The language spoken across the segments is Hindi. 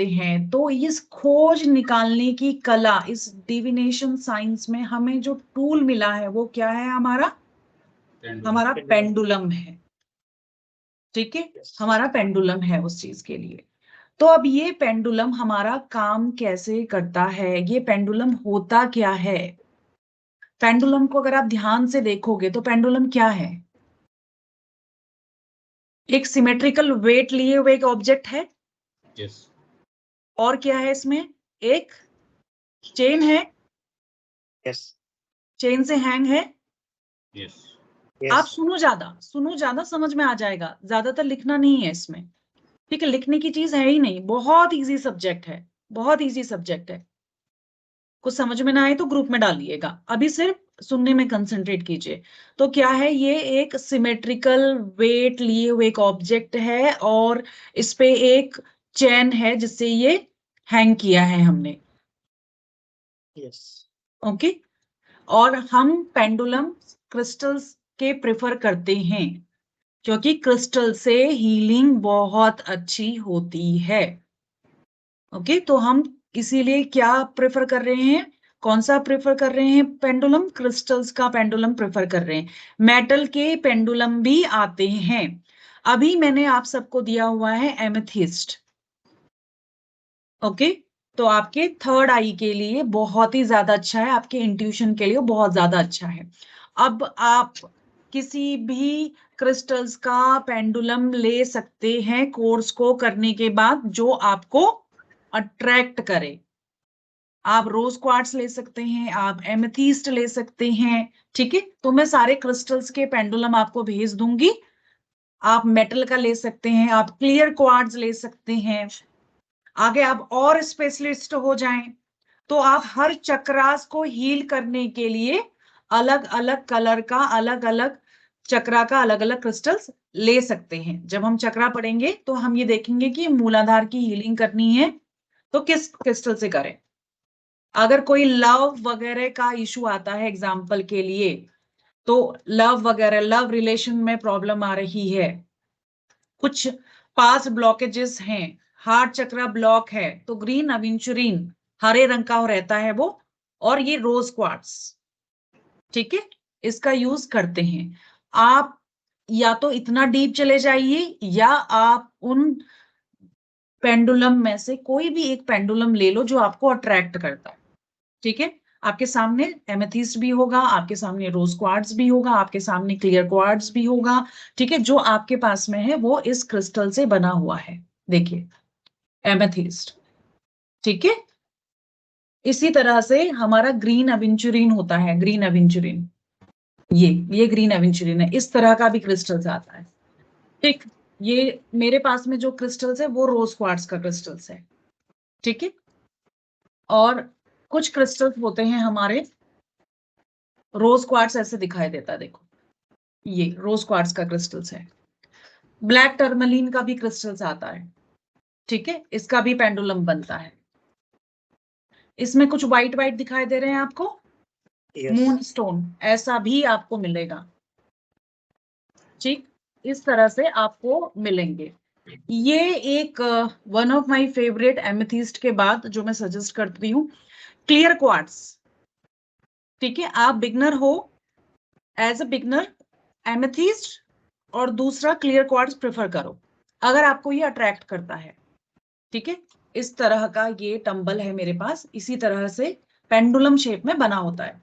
हैं। तो इस खोज निकालने की कला, इस डिविनेशन साइंस में हमें जो टूल मिला है वो क्या है? हमारा पेंडुलम है। ठीक है, हमारा पेंडुलम है उस चीज के लिए। तो अब ये पेंडुलम हमारा काम कैसे करता है, ये पेंडुलम होता क्या है? पेंडुलम को अगर आप ध्यान से देखोगे तो पेंडुलम क्या है? एक सिमेट्रिकल वेट लिए हुए एक ऑब्जेक्ट है। yes. और क्या है इसमें? एक चेन है। yes. चेन से हैंग है। yes. yes. आप सुनो ज्यादा समझ में आ जाएगा, ज्यादातर लिखना नहीं है इसमें। ठीक है, लिखने की चीज है ही नहीं, बहुत इजी सब्जेक्ट है, बहुत इजी सब्जेक्ट है। कुछ समझ में ना आए तो ग्रुप में डालिएगा, अभी सिर्फ सुनने में कंसंट्रेट कीजिए। तो क्या है, ये एक सिमेट्रिकल वेट लिए हुए एक ऑब्जेक्ट है और इस पे एक चेन है जिससे ये हैंग किया है हमने। yes. ओके। और हम पेंडुलम क्रिस्टल्स के प्रेफर करते हैं क्योंकि क्रिस्टल से हीलिंग बहुत अच्छी होती है। ओके, तो हम इसीलिए क्या प्रेफर कर रहे हैं? कौन सा प्रेफर कर रहे हैं? पेंडुलम क्रिस्टल्स का पेंडुलम प्रेफर कर रहे हैं। मेटल के पेंडुलम भी आते हैं। अभी मैंने आप सबको दिया हुआ है एमेथिस्ट। ओके, तो आपके थर्ड आई के लिए बहुत ही ज्यादा अच्छा है, आपके इंट्यूशन के लिए बहुत ज्यादा अच्छा है। अब आप किसी भी क्रिस्टल्स का पेंडुलम ले सकते हैं कोर्स को करने के बाद, जो आपको अट्रैक्ट करे। आप रोज क्वार्ट्स ले सकते हैं, आप एमेथीस्ट ले सकते हैं। ठीक है, तो मैं सारे क्रिस्टल्स के पेंडुलम आपको भेज दूंगी। आप मेटल का ले सकते हैं, आप क्लियर क्वार्ट्ज ले सकते हैं। आगे आप और स्पेशलिस्ट हो जाएं तो आप हर चक्रास को हील करने के लिए अलग अलग कलर का, अलग अलग चक्रा का अलग अलग क्रिस्टल्स ले सकते हैं। जब हम चक्रा पढ़ेंगे तो हम ये देखेंगे कि मूलाधार की हीलिंग करनी है तो किस क्रिस्टल से करें। अगर कोई लव वगैरह का इशू आता है एग्जाम्पल के लिए, तो लव वगैरह, लव रिलेशन में प्रॉब्लम आ रही है, कुछ पास ब्लॉकेजेस हैं, हार्ट चक्रा ब्लॉक है, तो ग्रीन अवेंचुरिन हरे रंग का रहता है वो, और ये रोज क्वार्ट्स, ठीक है, इसका यूज करते हैं। आप या तो इतना डीप चले जाइए या आप उन पेंडुलम में से कोई भी एक पेंडुलम ले लो जो आपको अट्रैक्ट करता है। ठीक है, आपके सामने एमेथिस्ट भी होगा, आपके सामने रोज क्वार्ट्ज भी होगा, आपके सामने क्लियर क्वार्ट्ज भी होगा। ठीक है, जो आपके पास में है वो इस क्रिस्टल से बना हुआ है। देखिए, एमेथिस्ट। ठीक है, इसी तरह से हमारा ग्रीन अवेंचुरिन होता है, ग्रीन अवेंचुरिन, ये ग्रीन अवेंचुरिन है, इस तरह का भी क्रिस्टल्स आता है। ठीक, ये मेरे पास में जो क्रिस्टल्स है वो रोज क्वार्ट्ज का क्रिस्टल्स है। ठीक है, और कुछ क्रिस्टल्स होते हैं हमारे, रोज क्वार्ट्स ऐसे दिखाई देता है, देखो ये रोज क्वार्ट्स का क्रिस्टल्स है। ब्लैक टर्मलीन का भी क्रिस्टल्स आता है। ठीक है, इसका भी पेंडुलम बनता है। इसमें कुछ व्हाइट व्हाइट दिखाई दे रहे हैं आपको, yes. मून स्टोन, ऐसा भी आपको मिलेगा। ठीक, इस तरह से आपको मिलेंगे। ये एक one of my favourite amethyst के बाद जो मैं सजेस्ट करती हूँ, क्लियर क्वार्ट्स। ठीक है, आप बिगनर हो, एज अ बिगनर एमेथिस्ट और दूसरा क्लियर क्वार्ट्स प्रेफर करो अगर आपको ये अट्रैक्ट करता है। ठीक है, इस तरह का ये टंबल है मेरे पास, इसी तरह से पेंडुलम शेप में बना होता है।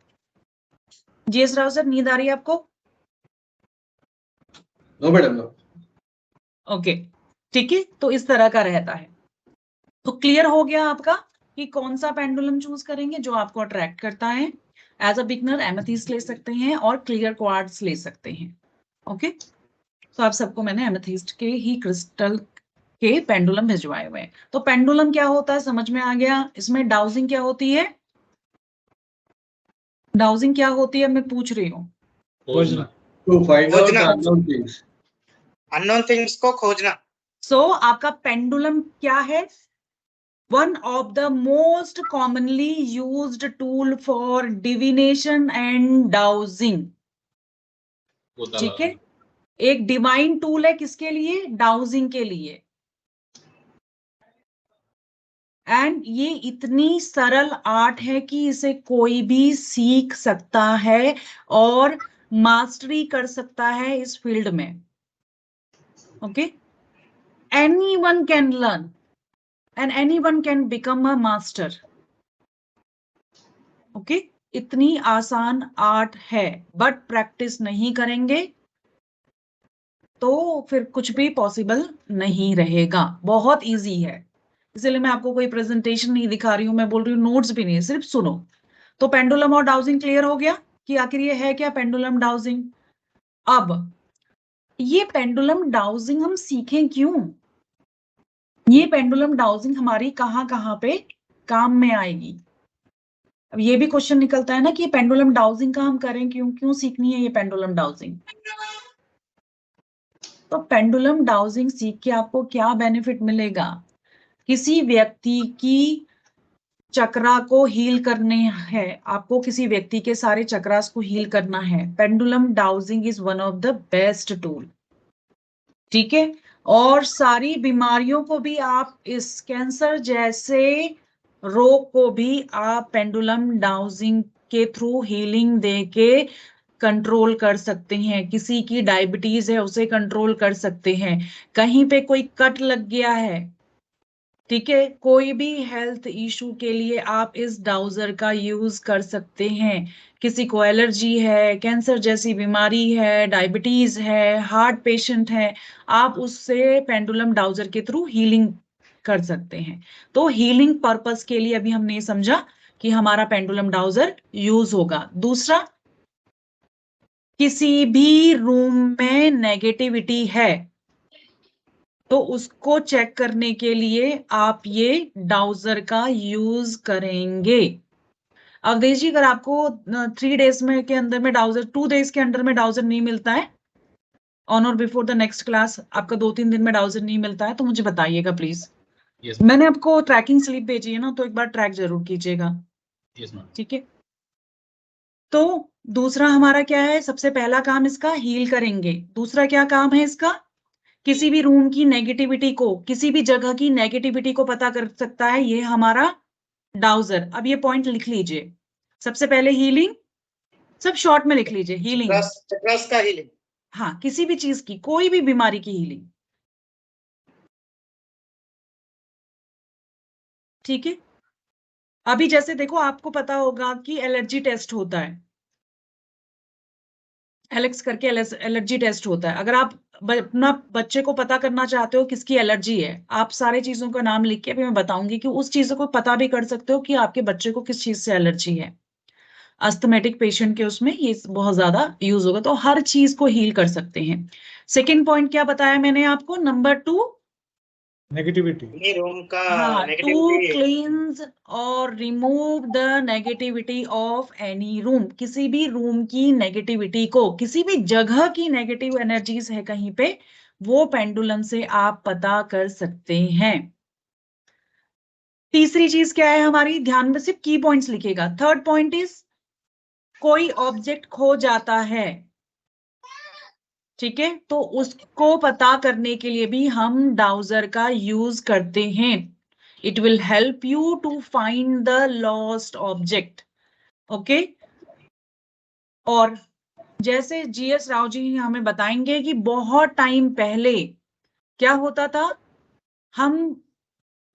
जीएस राव सर, नींद आ रही है आपको? No madam, no. ओके, ठीक है, तो इस तरह का रहता है। तो क्लियर हो गया आपका कि कौन सा पेंडुलम चूज करेंगे जो आपको अट्रैक्ट करता है। एज अ बिगनर एमेथिस्ट ले सकते हैं और क्लियर क्वार्ट्ज ले सकते हैं। ओके, तो आप सबको मैंने एमेथिस्ट के ही क्रिस्टल के पेंडुलम भिजवाए हुए हैं। तो पेंडुलम क्या होता है समझ में आ गया। इसमें डाउजिंग क्या होती है? डाउजिंग क्या होती है मैं पूछ रही हूँ। खोजना, टू फाइंड आउट खोजना। Unknown things. अननोन थिंग्स को खोजना। सो आपका पेंडुलम क्या है? One of the most commonly used tool for divination and dowsing. ठीक है, एक डिवाइन टूल है, किसके लिए? डाउजिंग के लिए। एंड ये इतनी सरल आर्ट है कि इसे कोई भी सीख सकता है और मास्टरी कर सकता है इस फील्ड में. Okay, anyone can learn and anyone can become a master. Okay, इतनी आसान आर्ट है, बट प्रैक्टिस नहीं करेंगे तो फिर कुछ भी पॉसिबल नहीं रहेगा. बहुत इजी है, इसलिए मैं आपको कोई प्रेजेंटेशन नहीं दिखा रही हूं, मैं बोल रही हूँ नोट्स भी नहीं, सिर्फ सुनो. तो पेंडुलम और डाउजिंग क्लियर हो गया कि आखिर ये है क्या पेंडुलम डाउजिंग. अब ये पेंडुलम डाउजिंग हम सीखें क्यों, ये पेंडुलम डाउजिंग हमारी कहाँ कहाँ पे काम में आएगी. अब ये भी क्वेश्चन निकलता है ना कि पेंडुलम डाउजिंग का हम करें क्यों, क्यों सीखनी है ये पेंडुलम डाउजिंग. तो पेंडुलम डाउजिंग सीख के आपको क्या बेनिफिट मिलेगा. किसी व्यक्ति की चक्रा को हील करने है, आपको किसी व्यक्ति के सारे चक्रास को हील करना है, pendulum dowsing is one of the best tool. ठीक है, और सारी बीमारियों को भी आप, इस कैंसर जैसे रोग को भी आप पेंडुलम डाउजिंग के थ्रू हीलिंग देके कंट्रोल कर सकते हैं. किसी की डायबिटीज है उसे कंट्रोल कर सकते हैं, कहीं पे कोई कट लग गया है, ठीक है, कोई भी हेल्थ इशू के लिए आप इस डाउजर का यूज कर सकते हैं. किसी को एलर्जी है, कैंसर जैसी बीमारी है, डायबिटीज है, हार्ट पेशेंट है, आप उससे पेंडुलम डाउजर के थ्रू हीलिंग कर सकते हैं. तो हीलिंग पर्पस के लिए अभी हमने समझा कि हमारा पेंडुलम डाउजर यूज होगा. दूसरा, किसी भी रूम में नेगेटिविटी है तो उसको चेक करने के लिए आप ये डाउजर का यूज करेंगे. अवधेश जी, अगर आपको 3 डेज में के अंदर में डाउजर, 2 डेज के अंदर में डाउजर नहीं मिलता है, ऑन और बिफोर द नेक्स्ट क्लास आपका 2-3 दिन में डाउजर नहीं मिलता है, तो मुझे बताइएगा प्लीज. Yes, मैंने आपको ट्रैकिंग स्लिप भेजी है ना, तो एक बार ट्रैक जरूर कीजिएगा. yes, ma'am. ठीक है, तो दूसरा हमारा क्या है, सबसे पहला काम इसका हील करेंगे. दूसरा क्या काम है इसका, किसी भी रूम की नेगेटिविटी को, किसी भी जगह की नेगेटिविटी को पता कर सकता है ये हमारा डाउजर. अब ये पॉइंट लिख लीजिए. सबसे पहले हीलिंग, सब शॉर्ट में लिख लीजिए. हीलिंग, चक्रास का हीलिंग. हाँ, किसी भी चीज की, कोई भी बीमारी की हीलिंग. ठीक है, अभी जैसे देखो, आपको पता होगा कि एलर्जी टेस्ट होता है, एलेक्स करके एलर्जी टेस्ट होता है. अगर आप अपना बच्चे को पता करना चाहते हो किसकी एलर्जी है, आप सारे चीजों का नाम लिख के, अभी मैं बताऊंगी कि उस चीजों को पता भी कर सकते हो कि आपके बच्चे को किस चीज से एलर्जी है. अस्थमेटिक पेशेंट के उसमें ये बहुत ज्यादा यूज होगा, तो हर चीज को हील कर सकते हैं. सेकेंड पॉइंट क्या बताया मैंने आपको, नंबर 2, नेगेटिविटी. ये रूम का हाँ, टू नेगेटिविटी. क्लींस और remove the negativity of any room. किसी भी रूम की नेगेटिविटी को, किसी भी जगह की नेगेटिव एनर्जीज है कहीं पे, वो पेंडुलम से आप पता कर सकते हैं. तीसरी चीज क्या है हमारी, ध्यान में सिर्फ की पॉइंट्स लिखेगा. थर्ड पॉइंट इज, कोई ऑब्जेक्ट खो जाता है, ठीक है, तो उसको पता करने के लिए भी हम डाउजर का यूज करते हैं. It will help you to find the lost object. Okay, और जैसे जीएस राव जी हमें बताएंगे कि बहुत टाइम पहले क्या होता था, हम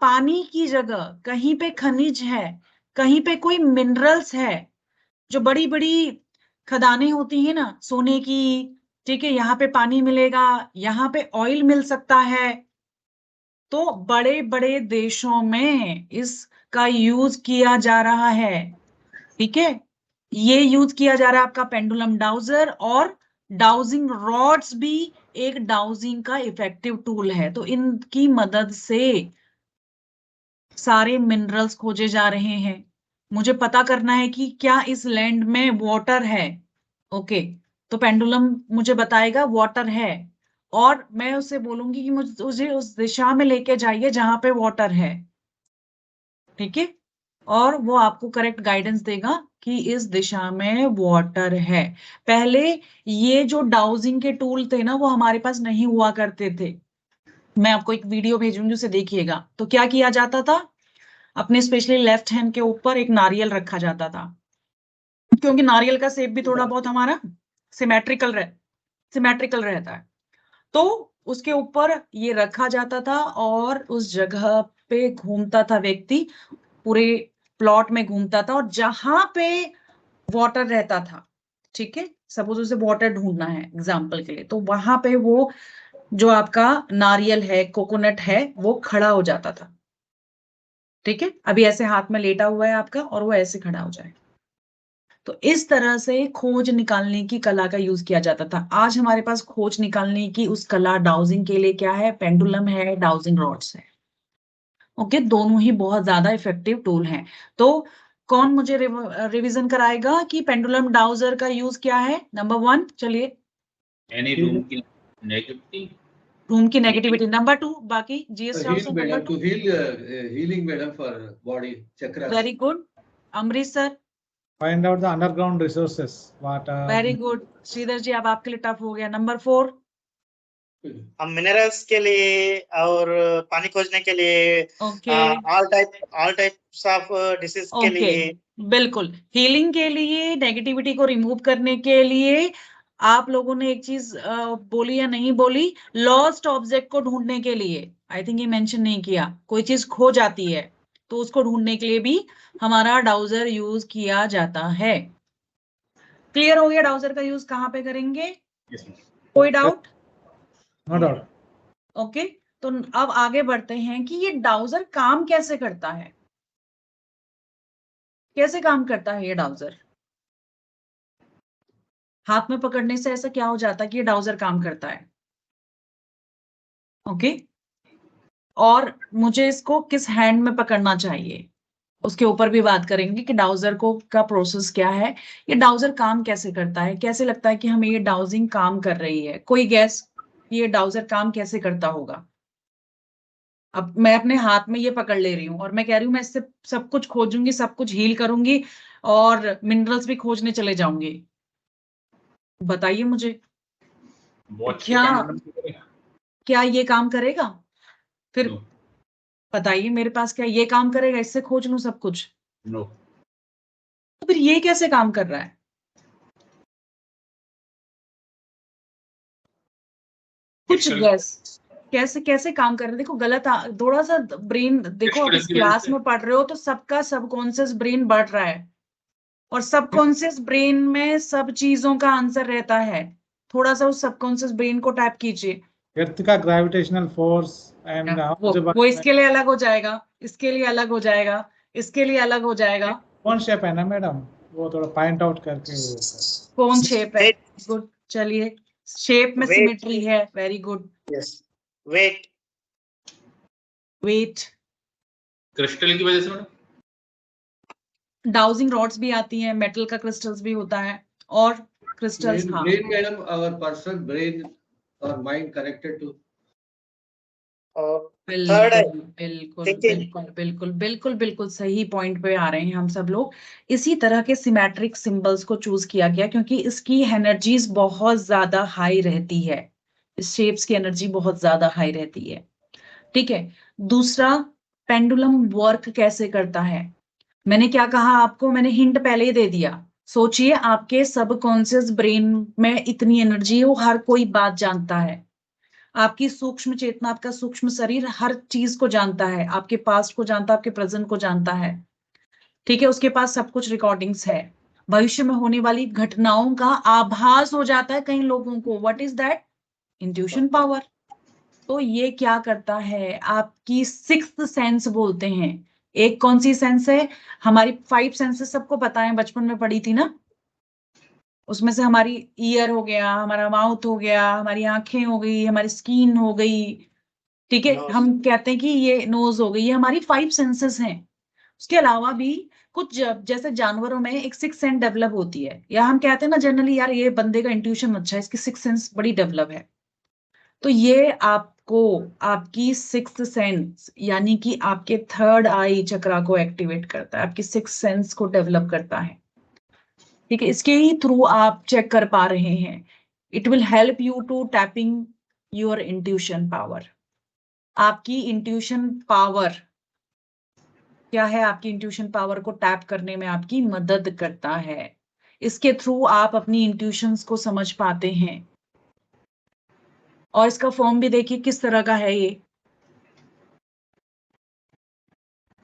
पानी की जगह कहीं पे खनिज है, कहीं पे कोई मिनरल्स है, जो बड़ी बड़ी खदानें होती है ना सोने की, ठीक है, यहाँ पे पानी मिलेगा, यहाँ पे ऑयल मिल सकता है, तो बड़े बड़े देशों में इसका यूज किया जा रहा है. ठीक है, ये यूज किया जा रहा है आपका पेंडुलम डाउजर, और डाउजिंग रॉड्स भी एक डाउजिंग का इफेक्टिव टूल है. तो इनकी मदद से सारे मिनरल्स खोजे जा रहे हैं. मुझे पता करना है कि क्या इस लैंड में वाटर है. ओके, तो पेंडुलम मुझे बताएगा वाटर है, और मैं उसे बोलूंगी कि मुझे उस दिशा में लेके जाइए जहां पे वाटर है. ठीक है, और वो आपको करेक्ट गाइडेंस देगा कि इस दिशा में वाटर है. पहले ये जो डाउजिंग के टूल थे ना, वो हमारे पास नहीं हुआ करते थे. मैं आपको एक वीडियो भेजूंगी, उसे देखिएगा. तो क्या किया जाता था, अपने स्पेशली लेफ्ट हैंड के ऊपर एक नारियल रखा जाता था, क्योंकि नारियल का शेप भी थोड़ा बहुत हमारा सिमेट्रिकल रहता है। तो उसके ऊपर ये रखा जाता था और उस जगह पे घूमता था व्यक्ति, पूरे प्लॉट में घूमता था, और जहां पे वाटर रहता था, ठीक है, सपोज उसे वाटर ढूंढना है एग्जाम्पल के लिए, तो वहां पे वो जो आपका नारियल है, कोकोनट है, वो खड़ा हो जाता था। ठीक है, अभी ऐसे हाथ में लेटा हुआ है आपका और वो ऐसे खड़ा हो जाए। तो इस तरह से खोज निकालने की कला का यूज किया जाता था। आज हमारे पास खोज निकालने की उस कला डाउजिंग के लिए क्या है? पेंडुलम है, डाउजिंग रॉड्स है। ओके, दोनों ही बहुत ज्यादा इफेक्टिव टूल हैं। तो कौन मुझे रिवीजन कराएगा कि पेंडुलम डाउजर का यूज क्या है? नंबर 1, चलिए। Any room की negativity. रूम की नेगेटिविटी। नंबर 2, बाकी GS Rao Heal, sir. madam, number 2, to heal, healing, madam, for body chakras. Very good. Amrish sir, Find out the underground resources. Water. Very good. Shridhar ji, अब आपके लिए टफ हो गया। नंबर 4, हम मिनरल्स के लिए और पानी खोजने के लिए, okay all types of disease के ओके, लिए, बिल्कुल। हीलिंग के लिए, नेगेटिविटी को रिमूव करने के लिए आप लोगों ने एक चीज बोली या नहीं बोली? लॉस्ट ऑब्जेक्ट को ढूंढने के लिए। आई थिंक ये मेंशन नहीं किया। कोई चीज खो जाती है तो उसको ढूंढने के लिए भी हमारा डाउजर यूज किया जाता है। क्लियर हो गया डाउजर का यूज कहाँ पे करेंगे? Yes, ma'am. कोई डाउट? No doubt. ओके, तो अब आगे बढ़ते हैं कि ये डाउजर काम कैसे करता है। कैसे काम करता है ये डाउजर? हाथ में पकड़ने से ऐसा क्या हो जाता है कि ये डाउजर काम करता है? ओके, और मुझे इसको किस हैंड में पकड़ना चाहिए, उसके ऊपर भी बात करेंगे कि डाउजर को का प्रोसेस क्या है, ये डाउजर काम कैसे करता है, कैसे लगता है कि हमें ये डाउजिंग काम कर रही है। कोई गैस, ये डाउजर काम कैसे करता होगा? अब मैं अपने हाथ में ये पकड़ ले रही हूँ और मैं कह रही हूँ मैं इससे सब कुछ खोजूंगी, सब कुछ हील करूंगी और मिनरल्स भी खोजने चले जाऊंगी। बताइए मुझे, Watch क्या pendulum की करेगा? क्या ये काम करेगा? फिर No, बताइए मेरे पास क्या ये काम करेगा? इससे खोज लूं सब कुछ, no. तो फिर ये कैसे काम कर रहा है? कुछ Crystal- गैस कैसे कैसे काम कर रहे हैं? देखो गलत थोड़ा सा ब्रेन देखो, अब Crystal इस की वजह क्लास से। में पढ़ रहे हो तो सबका सबकॉन्शियस ब्रेन बढ़ रहा है, और सबकॉन्शियस ब्रेन में सब चीजों का आंसर रहता है। थोड़ा सा उस सबकॉन्शियस ब्रेन को टैप कीजिए। Earth का gravitational force and वो इसके लिए अलग हो जाएगा, इसके लिए अलग हो जाएगा, इसके लिए अलग हो जाएगा। कौन शेप है ना मैडम, वो थोड़ा पॉइंट आउट करके वो कौन शेप है? Weight. गुड, चलिए। शेप में Weight. सिमेट्री है, very good. Yes, wait, wait. Crystal की वजह से मैडम। डाउजिंग रॉड्स भी आती हैं, मेटल का क्रिस्टल्स भी होता है, और क्रिस्टल्स। हाँ, Brain, madam, our personal brain or mind connected to. और बिल्कुल थर्ड है बिल्कुल thinking. बिल्कुल बिल्कुल बिल्कुल बिल्कुल सही पॉइंट पे आ रहे हैं हम सब लोग। इसी तरह के सिमेट्रिक सिंबल्स को चूज किया गया क्योंकि इसकी एनर्जीज बहुत ज्यादा हाई रहती है, इस शेप्स की एनर्जी बहुत ज्यादा हाई रहती है। ठीक है, दूसरा, पेंडुलम वर्क कैसे करता है? मैंने क्या कहा आपको? मैंने हिंट पहले ही दे दिया। सोचिए, आपके सबकॉन्शियस ब्रेन में इतनी एनर्जी है, वो हर कोई बात जानता है। आपकी सूक्ष्म चेतना, आपका सूक्ष्म शरीर हर चीज को जानता है, आपके पास्ट को जानता है, आपके प्रेजेंट को जानता है। ठीक है, उसके पास सब कुछ रिकॉर्डिंग्स है। भविष्य में होने वाली घटनाओं का आभास हो जाता है कई लोगों को। What is that? Intuition power. तो ये क्या करता है? आपकी सिक्स्थ सेंस बोलते हैं। एक कौन सी सेंस है? हमारी 5 सेंसेस सबको पता है, बचपन में पढ़ी थी ना। उसमें से हमारी ईयर हो गया, हमारा माउथ हो गया, हमारी आंखें हो गई, हमारी स्किन हो गई। ठीक है, Nose. हम कहते हैं कि ये नोज हो गई, ये हमारी 5 सेंसेस हैं। उसके अलावा भी कुछ जैसे जानवरों में एक 6 सेंस डेवलप होती है, या हम कहते हैं ना जनरली, यार ये बंदे का इंट्यूशन अच्छा है, इसकी 6 सेंस बड़ी डेवलप है। तो ये आपको आपकी 6th सेंस यानी कि आपके 3rd आई चक्रा को एक्टिवेट करता है, आपकी 6th सेंस को डेवलप करता है। ठीक है, इसके ही थ्रू आप चेक कर पा रहे हैं। It will help you to tapping your intuition power. आपकी इंट्यूशन पावर क्या है, आपकी इंट्यूशन पावर को टैप करने में आपकी मदद करता है। इसके थ्रू आप अपनी इंट्यूशंस को समझ पाते हैं। और इसका फॉर्म भी देखिए किस तरह का है ये,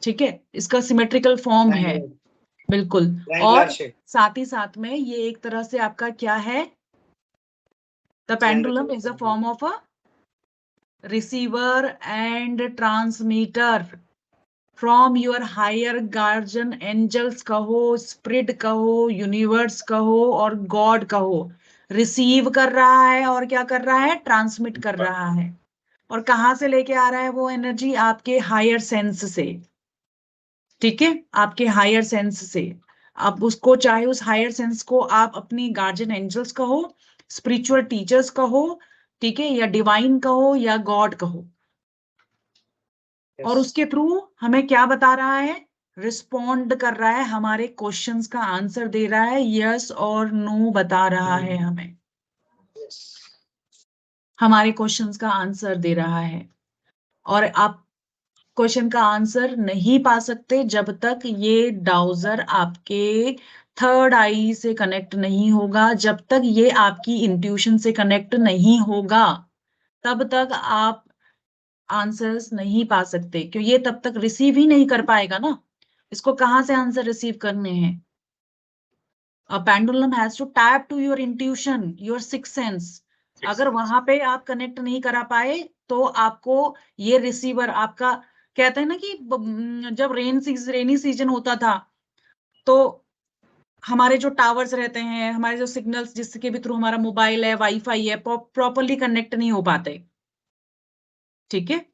ठीक है, इसका सिमेट्रिकल फॉर्म है बिल्कुल। और साथ ही साथ में ये एक तरह से आपका क्या है, the pendulum is a form of a receiver and transmitter from your higher guardian angels कहो, स्पिरिट कहो, यूनिवर्स कहो और गॉड कहो। रिसीव कर रहा है और क्या कर रहा है, ट्रांसमिट कर रहा है। और कहाँ से लेके आ रहा है वो एनर्जी, आपके हायर सेंस से, ठीक है, आपके हायर सेंस से। आप उसको चाहे उस हायर सेंस को आप अपनी गार्जियन एंजल्स कहो, स्पिरिचुअल टीचर्स कहो, ठीक है, या डिवाइन कहो या गॉड कहो। और उसके थ्रू हमें क्या बता रहा है, रिस्पोंड कर रहा है, हमारे क्वेश्चंस का आंसर दे रहा है, यस और नो बता रहा है हमें, हमारे क्वेश्चंस का आंसर दे रहा है। और आप क्वेश्चन का आंसर नहीं पा सकते जब तक ये डाउजर आपके थर्ड आई से कनेक्ट नहीं होगा, जब तक ये आपकी इंट्यूशन से कनेक्ट नहीं होगा तब तक आप आंसर्स नहीं पा सकते, क्यों ये तब तक रिसीव ही नहीं कर पाएगा ना। इसको कहाँ से आंसर रिसीव करने हैं, a pendulum has to tap to your intuition, your six sense. अगर वहां पे आप कनेक्ट नहीं करा पाए तो आपको ये रिसीवर आपका, कहते हैं ना कि जब रेनी सीजन होता था तो हमारे जो टावर्स रहते हैं, हमारे जो सिग्नल्स जिसके भी थ्रू हमारा मोबाइल है, वाईफाई है, प्रॉपरली कनेक्ट नहीं हो पाते, ठीक है।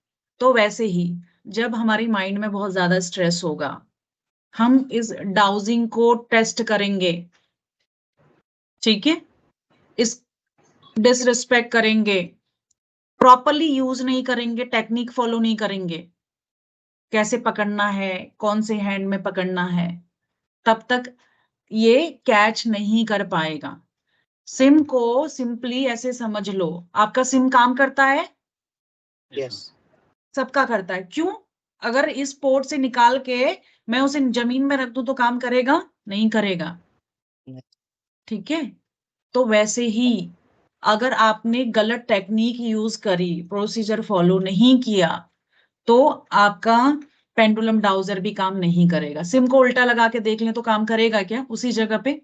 तो वैसे ही जब हमारी माइंड में बहुत ज्यादा स्ट्रेस होगा, हम इस डाउजिंग को टेस्ट करेंगे, ठीक है, इस डिसरिस्पेक्ट करेंगे, प्रॉपरली यूज नहीं करेंगे, टेक्निक फॉलो नहीं करेंगे, कैसे पकड़ना है, कौन से हैंड में पकड़ना है, तब तक ये कैच नहीं कर पाएगा। सिम को सिंपली ऐसे समझ लो, आपका सिम काम करता है, यस, सबका करता है, क्यों? अगर इस पोर्ट से निकाल के मैं उसे जमीन में रख दूं तो काम करेगा? नहीं करेगा, ठीक है। तो वैसे ही अगर आपने गलत टेक्निक यूज करी, प्रोसीजर फॉलो नहीं किया, तो आपका पेंडुलम डाउजर भी काम नहीं करेगा। सिम को उल्टा लगा के देख लें तो काम करेगा क्या उसी जगह पे?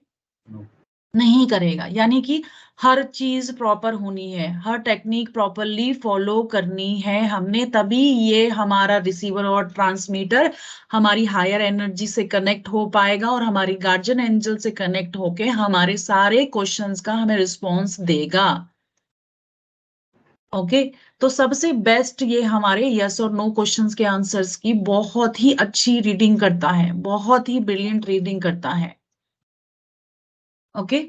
नहीं करेगा। यानी कि हर चीज प्रॉपर होनी है, हर टेक्निक प्रॉपरली फॉलो करनी है हमने, तभी ये हमारा रिसीवर और ट्रांसमीटर हमारी हायर एनर्जी से कनेक्ट हो पाएगा और हमारी गार्जियन एंजल से कनेक्ट होके हमारे सारे क्वेश्चंस का हमें रिस्पॉन्स देगा। ओके, तो सबसे बेस्ट ये हमारे यस और नो क्वेश्चंस के आंसर्स की बहुत ही अच्छी रीडिंग करता है, बहुत ही ब्रिलियंट रीडिंग करता है। ओके,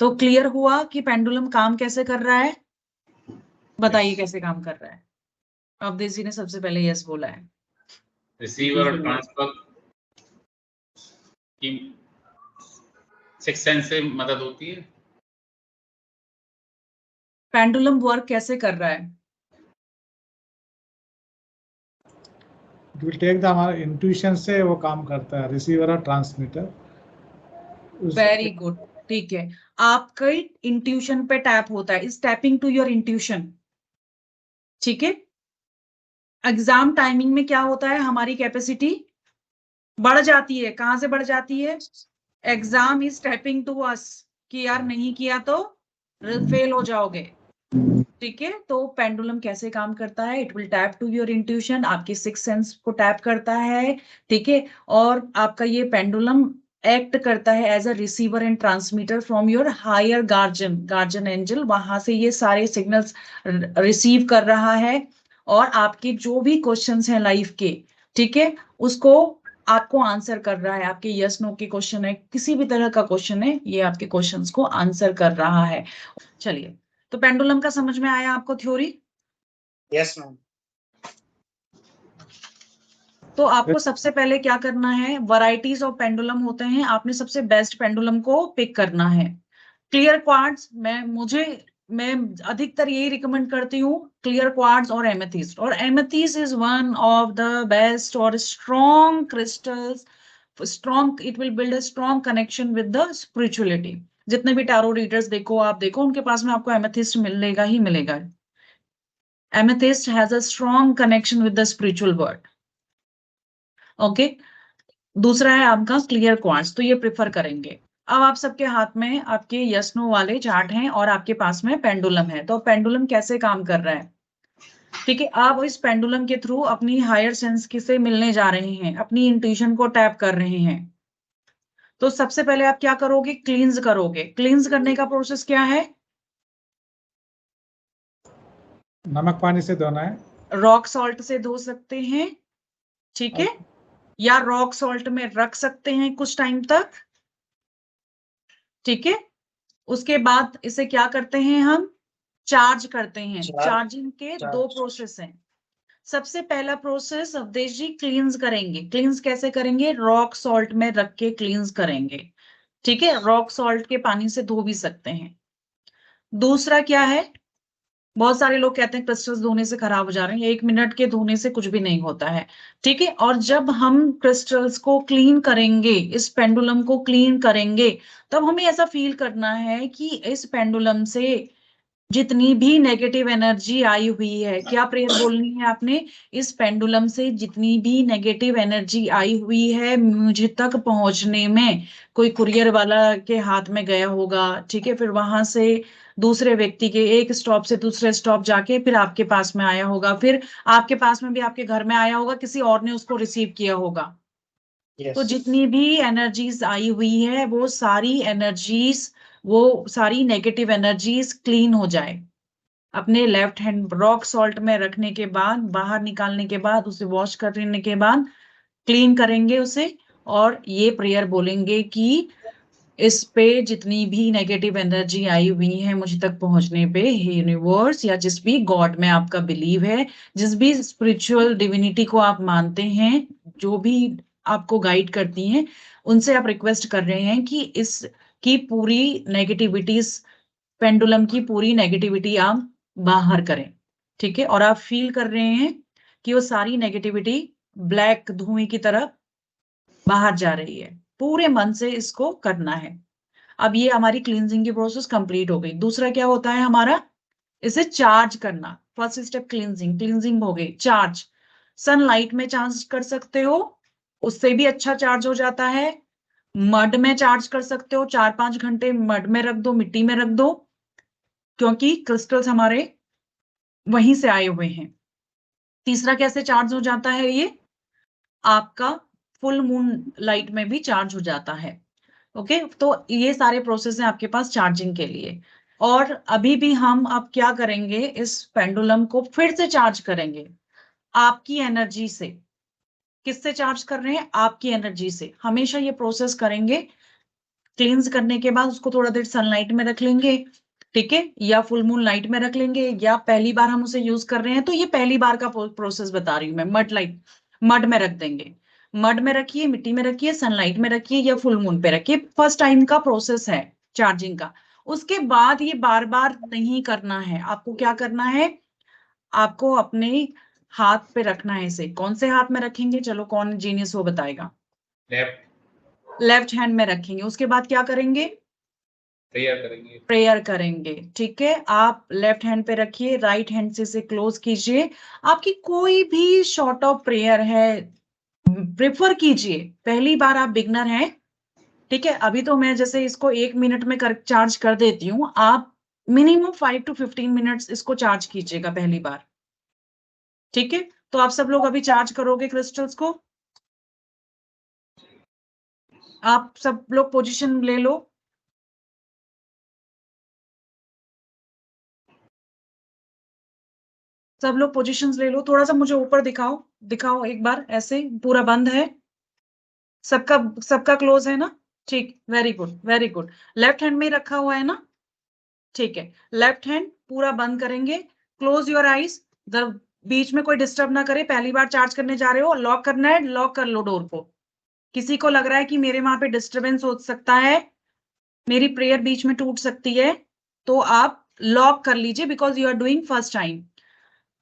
तो क्लियर हुआ कि पेंडुलम काम कैसे कर रहा है? बताइए कैसे काम कर रहा है? अवधेश ने सबसे पहले यस बोला है। रिसीवर और ट्रांसफर की सिक्स सेंस से मदद होती है। पेंडुलम वर्क कैसे कर रहा है? इट विल टेक द हमारा इंट्यूशन से वो काम करता है, रिसीवर और ट्रांसमीटर। वेरी गुड, ठीक है, आपका इंट्यूशन पे टैप होता है, is tapping to your intuition, ठीक है। एग्जाम टाइमिंग में क्या होता है, हमारी कैपेसिटी बढ़ जाती है। कहां से बढ़ जाती है? Exam is tapping to us कि यार नहीं किया तो फेल हो जाओगे, ठीक है। तो पेंडुलम कैसे काम करता है? It will tap to your intuition, आपकी सिक्स सेंस को टैप करता है, ठीक है। और आपका ये पेंडुलम एक्ट करता है as a receiver and transmitter from your higher guardian angel, वहां से ये सारे सिग्नल्स रिसीव कर रहा है और आपके जो भी क्वेश्चंस हैं लाइफ के, ठीक है, उसको आपको आंसर कर रहा है। आपके यस नो के क्वेश्चन है, किसी भी तरह का क्वेश्चन है, ये आपके क्वेश्चंस को आंसर कर रहा है। चलिए, तो पेंडुलम का समझ में आया आपको थ्योरी? Yes ma'am. तो आपको सबसे पहले क्या करना है, वैरायटीज ऑफ पेंडुलम होते हैं, आपने सबसे बेस्ट पेंडुलम को पिक करना है। क्लियर क्वार्ट्स, मुझे मैं अधिकतर यही रिकमेंड करती हूँ, क्लियर क्वार्ट्ज और एमेथिस्ट। और amethyst is one of the best और strong crystals, strong, it will build a strong connection with the spirituality. जितने भी टैरो रीडर्स देखो, आप देखो उनके पास में आपको एमेथिस्ट मिलेगा ही मिलेगा। Amethyst has a strong connection with the spiritual world. Okay, दूसरा है आपका क्लियर क्वार्ट्ज, तो ये प्रिफर करेंगे। अब आप सबके हाथ में आपके यस नो वाले चार्ट हैं और आपके पास में पेंडुलम है। तो पेंडुलम कैसे काम कर रहा है, ठीक है, आप इस पेंडुलम के थ्रू अपनी हायर सेंस किसे मिलने जा रहे हैं, अपनी इंट्यूशन को टैप कर रहे हैं। तो सबसे पहले आप क्या करोगे, क्लींस करोगे। क्लींस करने का प्रोसेस क्या है, नमक पानी से धोना है, रॉक सॉल्ट से धो सकते हैं, ठीक है, या रॉक सॉल्ट में रख सकते हैं कुछ टाइम तक, ठीक है। उसके बाद इसे क्या करते हैं, हम चार्ज करते हैं। चार्जिंग के दो प्रोसेस हैं। सबसे पहला प्रोसेस अवधेश जी क्लींस करेंगे। क्लींस कैसे करेंगे, रॉक सॉल्ट में रख के क्लींस करेंगे, ठीक है, रॉक सॉल्ट के पानी से धो भी सकते हैं। दूसरा क्या है, बहुत सारे लोग कहते हैं क्रिस्टल्स धोने से खराब हो जा रहे हैं, 1 मिनट के धोने से कुछ भी नहीं होता है, ठीक है। और जब हम क्रिस्टल्स को क्लीन करेंगे, इस पेंडुलम को क्लीन करेंगे, तब हमें ऐसा फील करना है कि इस पेंडुलम से जितनी भी नेगेटिव एनर्जी आई हुई है, क्या प्रेयर बोलनी है आपने, इस पेंडुलम से जितनी भी नेगेटिव एनर्जी आई हुई है मुझे तक पहुंचने में, कोई कुरियर वाला के हाथ में गया होगा, ठीक है, फिर वहां से दूसरे व्यक्ति के एक स्टॉप से दूसरे स्टॉप जाके फिर आपके पास में आया होगा, फिर आपके पास में भी आपके घर में आया होगा, किसी और ने उसको रिसीव किया होगा। तो जितनी भी एनर्जीज आई हुई है वो सारी एनर्जीज, वो सारी नेगेटिव एनर्जीज क्लीन हो जाए। अपने लेफ्ट हैंड रॉक सॉल्ट में रखने के बाद, बाहर निकालने के बाद, उसे वॉश करने के बाद क्लीन करेंगे उसे, और ये प्रेयर बोलेंगे कि इस पे जितनी भी नेगेटिव एनर्जी आई हुई है मुझ तक पहुंचने पे, यूनिवर्स या जिस भी गॉड में आपका बिलीव है, जिस भी स्पिरिचुअल डिविनिटी को आप मानते हैं, जो भी आपको गाइड करती हैं, उनसे आप रिक्वेस्ट कर रहे हैं कि इस की पूरी नेगेटिविटीज, पेंडुलम की पूरी नेगेटिविटी आप बाहर करें, ठीक है। और आप फील कर रहे हैं कि वो सारी नेगेटिविटी ब्लैक धुएं की तरह बाहर जा रही है। पूरे मन से इसको करना है। अब ये हमारी क्लींजिंग की प्रोसेस कंप्लीट हो गई। दूसरा क्या होता है हमारा, इसे चार्ज करना। फर्स्ट स्टेप क्लींजिंग, क्लींजिंग हो गई। चार्ज, सनलाइट में चार्ज कर सकते हो, उससे भी अच्छा चार्ज हो जाता है। मड में चार्ज कर सकते हो, 4-5 घंटे मड में रख दो, मिट्टी में रख दो, क्योंकि क्रिस्टल्स हमारे वहीं से आए हुए हैं। तीसरा कैसे चार्ज हो जाता है, ये आपका फुल मून लाइट में भी चार्ज हो जाता है। ओके, तो ये सारे प्रोसेस हैं आपके पास चार्जिंग के लिए। और अभी भी हम अब क्या करेंगे, इस पेंडुलम को फिर से चार्ज करेंगे आपकी एनर्जी से। किससे चार्ज कर रहे हैं, आपकी एनर्जी से। हमेशा ये प्रोसेस करेंगे। क्लींस करने के बाद उसको थोड़ा देर सनलाइट में रख लेंगे, ठीक है, या फुल मून लाइट में रख लेंगे, या पहली बार हम उसे यूज कर रहे हैं तो ये पहली बार का प्रोसेस बता रही हूँ मैं। मड में रख देंगे, मड में रखिए, मिट्टी में रखिए, सनलाइट में रखिए, या फुल मून पे रखिए। फर्स्ट टाइम का प्रोसेस है चार्जिंग का। उसके बाद ये बार बार नहीं करना है। आपको क्या करना है, आपको अपने हाथ पे रखना है इसे। कौन से हाथ में रखेंगे, चलो कौन जीनियस वो बताएगा। लेफ्ट हैंड में रखेंगे। उसके बाद क्या करेंगे, प्रेयर करेंगे, ठीक है। आप लेफ्ट हैंड पे रखिए, राइट हैंड से इसे क्लोज कीजिए। आपकी कोई भी शॉर्ट ऑफ प्रेयर है प्रेफर कीजिए। पहली बार आप बिगनर हैं, ठीक है, अभी तो मैं जैसे इसको 1 मिनट में चार्ज कर देती हूँ, आप मिनिमम 5 to 15 मिनट्स इसको चार्ज कीजिएगा पहली बार, ठीक है। तो आप सब लोग अभी चार्ज करोगे क्रिस्टल्स को। आप सब लोग पोजीशन ले लो। सब लोग पोजीशंस ले लो। थोड़ा सा मुझे ऊपर दिखाओ, दिखाओ एक बार ऐसे। पूरा बंद है सबका, सबका क्लोज है ना, ठीक, very good very good. Left hand में ही रखा हुआ है ना, ठीक है। लेफ्ट हैंड पूरा बंद करेंगे। क्लोज योर आईज, बीच में कोई डिस्टर्ब ना करे। पहली बार चार्ज करने जा रहे हो, लॉक करना है, लॉक कर लो डोर को। किसी को लग रहा है कि मेरे वहां पे डिस्टर्बेंस हो सकता है, मेरी प्रेयर बीच में टूट सकती है, तो आप लॉक कर लीजिए because you are doing first time.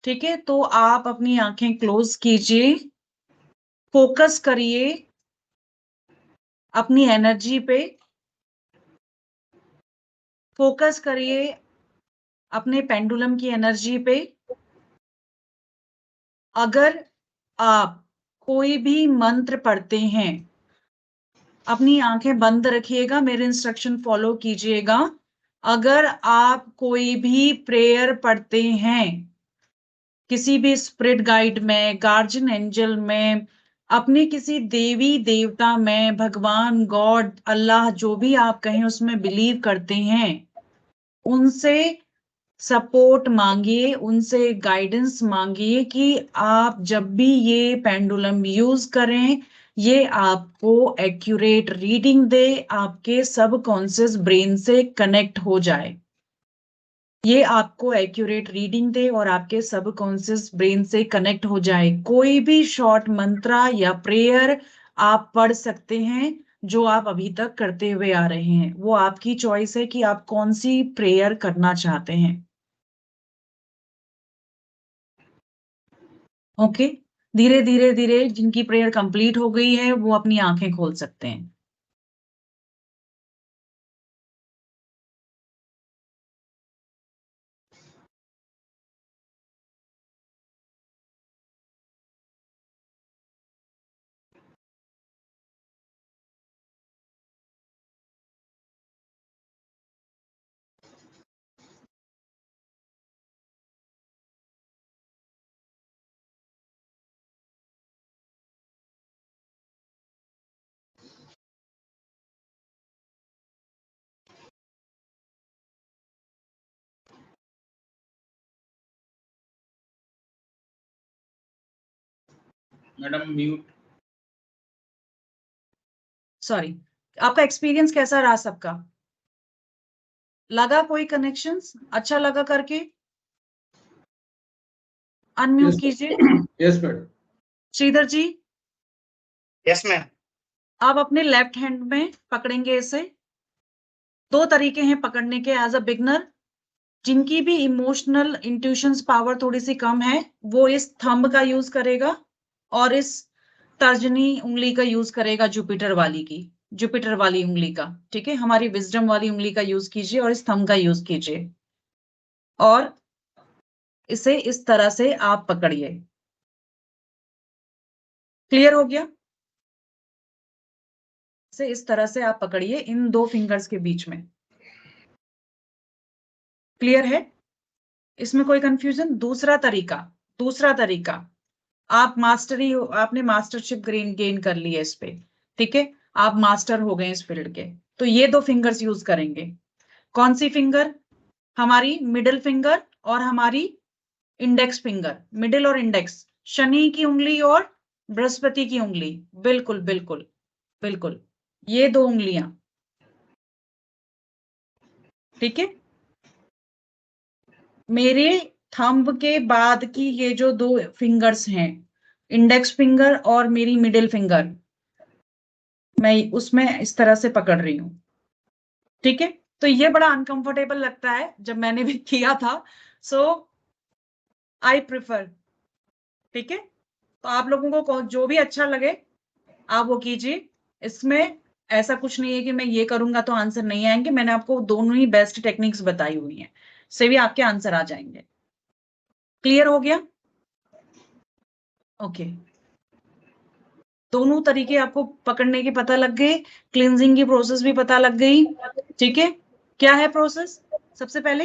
ठीक है, तो आप अपनी आंखें क्लोज कीजिए, फोकस करिए अपनी एनर्जी पे, फोकस करिए अपने पेंडुलम की एनर्जी पे। अगर आप कोई भी मंत्र पढ़ते हैं, अपनी आंखें बंद रखिएगा, मेरे इंस्ट्रक्शन फॉलो कीजिएगा। अगर आप कोई भी प्रेयर पढ़ते हैं, किसी भी स्पिरिट गाइड में, गार्जियन एंजल में, अपने किसी देवी देवता में, भगवान, गॉड, अल्लाह, जो भी आप कहें उसमें बिलीव करते हैं, उनसे सपोर्ट मांगिए, उनसे गाइडेंस मांगिए कि आप जब भी ये पेंडुलम यूज करें, ये आपको एक्यूरेट रीडिंग दे, आपके सबकॉन्शियस ब्रेन से कनेक्ट हो जाए, ये आपको एक्यूरेट रीडिंग दे और आपके सबकॉन्शियस ब्रेन से कनेक्ट हो जाए। कोई भी शॉर्ट मंत्रा या प्रेयर आप पढ़ सकते हैं जो आप अभी तक करते हुए आ रहे हैं, वो आपकी चॉइस है कि आप कौन सी प्रेयर करना चाहते हैं। ओके, धीरे धीरे धीरे जिनकी प्रेयर कंप्लीट हो गई है वो अपनी आंखें खोल सकते हैं। Madam mute. सॉरी, आपका एक्सपीरियंस कैसा रहा सबका? लगा कोई कनेक्शंस अच्छा लगा करके? अनम्यूट कीजिए। Yes, madam. श्रीधर जी, यस मैम। आप अपने लेफ्ट हैंड में पकड़ेंगे इसे। दो तरीके हैं पकड़ने के एज अ बिगनर। जिनकी भी इमोशनल इंट्यूशंस पावर थोड़ी सी कम है वो इस थंब का यूज करेगा और इस तर्जनी उंगली का यूज करेगा, जुपिटर वाली उंगली का। ठीक है, हमारी विजडम वाली उंगली का यूज कीजिए और इस थंब का यूज कीजिए और इसे इस तरह से आप पकड़िए। क्लियर हो गया? इसे इस तरह से आप पकड़िए इन दो फिंगर्स के बीच में। क्लियर है? इसमें कोई कंफ्यूजन? दूसरा तरीका, आप आपने मास्टरशिप गेन कर ली है इस पे। ठीक है, आप मास्टर हो गए इस फील्ड के, तो ये दो फिंगर्स यूज करेंगे। कौन सी फिंगर? हमारी मिडिल फिंगर और हमारी इंडेक्स फिंगर। मिडिल और इंडेक्स, शनि की उंगली और बृहस्पति की उंगली। बिल्कुल बिल्कुल बिल्कुल, ये दो उंगलियां। ठीक है, मेरे थंब के बाद की ये जो दो फिंगर्स हैं, इंडेक्स फिंगर और मेरी मिडिल फिंगर, मैं उसमें इस तरह से पकड़ रही हूं। ठीक है, तो ये बड़ा अनकंफर्टेबल लगता है, जब मैंने भी किया था, सो आई प्रिफर। ठीक है, तो आप लोगों को जो भी अच्छा लगे आप वो कीजिए। इसमें ऐसा कुछ नहीं है कि मैं ये करूंगा तो आंसर नहीं आएंगे। मैंने आपको दोनों ही बेस्ट टेक्निक्स बताई हुई हैं, से भी आपके आंसर आ जाएंगे। क्लियर हो गया? ओके, दोनों तरीके आपको पकड़ने के पता लग गए, क्लींजिंग की प्रोसेस भी पता लग गई। ठीक है, क्या है प्रोसेस? सबसे पहले